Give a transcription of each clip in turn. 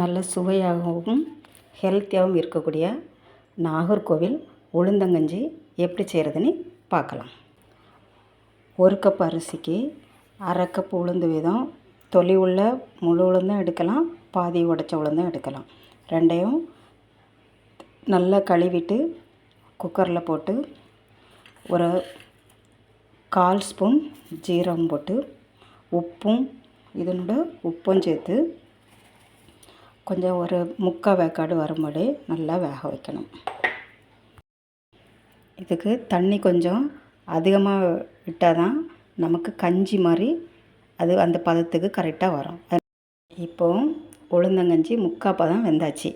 நல்ல சுவையாகவும் ஹெல்த்தியாகவும் இருக்கக்கூடிய நாகர்கோவில் உளுந்தங்கஞ்சி எப்படி செய்கிறதுன்னு பார்க்கலாம். 1 கப் அரிசிக்கு அரை கப் உளுந்து வீதம் தொலி உள்ள முழு உளுந்தும் எடுக்கலாம், பாதி உடைச்ச உளுந்தும் எடுக்கலாம். ரெண்டையும் நல்லா கழுவிட்டு குக்கரில் போட்டு ஒரு 1/4 ஸ்பூன் ஜீரகம் போட்டு உப்பும் இதனோட உப்பும் சேர்த்து கொஞ்சம் ஒரு 3/4 வேக்காடு வரும்போது நல்லா வேக வைக்கணும். இதுக்கு தண்ணி கொஞ்சம் அதிகமாக விட்டால் தான் நமக்கு கஞ்சி மாதிரி அது அந்த பதத்துக்கு கரெக்டாக வரும். இப்போது உளுந்தங்கஞ்சி 3/4 பதம் வெந்தாச்சு.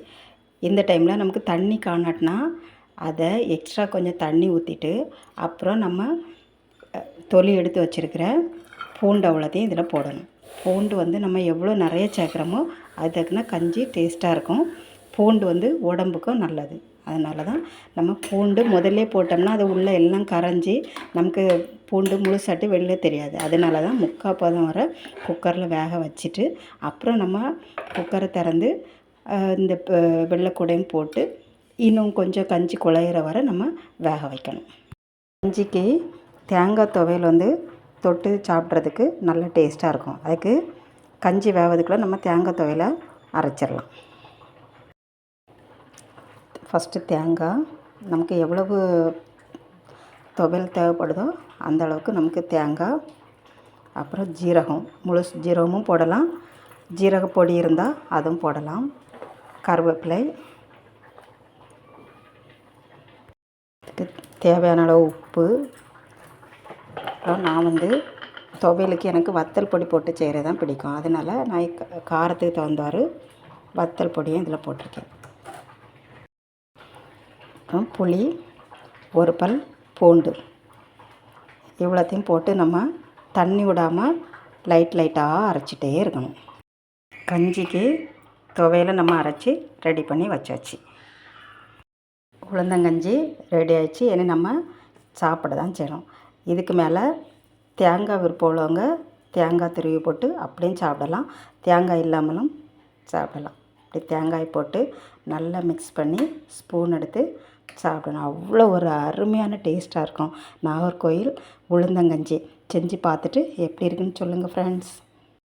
இந்த டைமில் நமக்கு தண்ணி காணாட்டினா அதை எக்ஸ்ட்ரா கொஞ்சம் தண்ணி ஊற்றிட்டு அப்புறம் நம்ம தொலி எடுத்து வச்சுருக்கிற பூண்டு அவ்வளோத்தையும் இதில் போடணும். பூண்டு நம்ம எவ்வளோ நிறைய சேர்க்குறோமோ அதுக்குன்னா கஞ்சி டேஸ்ட்டாக இருக்கும். பூண்டு உடம்புக்கும் நல்லது. அதனால தான் நம்ம பூண்டு முதல்லே போட்டோம்னா அது உள்ளே எல்லாம் கரைஞ்சி நமக்கு பூண்டு முழுசாட்டு வெளில தெரியாது. அதனால தான் 3/4 பதம் வர குக்கரில் வேக வச்சுட்டு அப்புறம் நம்ம குக்கரை திறந்து இந்த வெள்ளைக்கூடையும் போட்டு இன்னும் கொஞ்சம் கஞ்சி குழையிற வரை நம்ம வேக வைக்கணும். கஞ்சிக்கு தேங்காய் துவையல் தொட்டு சாப்பிட்றதுக்கு நல்ல டேஸ்ட்டாக இருக்கும். அதுக்கு கஞ்சி வேவதுக்குள்ளே நம்ம தேங்காய் துவையலை அரைச்சிடலாம். ஃபஸ்ட்டு தேங்காய் நமக்கு எவ்வளவு துவையல் தேவைப்படுதோ அந்த அளவுக்கு நமக்கு தேங்காய், அப்புறம் ஜீரகம், முழு ஜீரகமும் போடலாம், ஜீரக பொடி இருந்தால் அதுவும் போடலாம், கருவேப்பிலை, தேவையான அளவு உப்பு. அப்புறம் நான் துவையலுக்கு எனக்கு வத்தல் பொடி போட்டு செய்கிறது தான் பிடிக்கும். அதனால் நான் காரத்துக்கு தகுந்தாரு வத்தல் பொடியும் இதில் போட்டிருக்கேன். அப்புறம் புளி, 1 பல் பூண்டு, இவ்வளோத்தையும் போட்டு நம்ம தண்ணி விடாமல் லைட்டாக அரைச்சிட்டே இருக்கணும். கஞ்சிக்கு துவையலை நம்ம அரைச்சி ரெடி பண்ணி வச்சாச்சு. உளுந்தங்கஞ்சி ரெடி ஆகிடுச்சு. இனி நம்ம சாப்பிட தான் செய்யணும். இதுக்கு மேலே தேங்காய் விருப்பம் உள்ளவங்க தேங்காய் துருவி போட்டு அப்படியும் சாப்பிடலாம், தேங்காய் இல்லாமலும் சாப்பிடலாம். அப்படி தேங்காய் போட்டு நல்லா மிக்ஸ் பண்ணி ஸ்பூன் எடுத்து சாப்பிடணும். அவ்வளோ ஒரு அருமையான டேஸ்ட்டாக இருக்கும். நாகர்கோவில் உளுந்தங்கஞ்சி செஞ்சு பார்த்துட்டு எப்படி இருக்குன்னு சொல்லுங்கள் ஃப்ரெண்ட்ஸ்.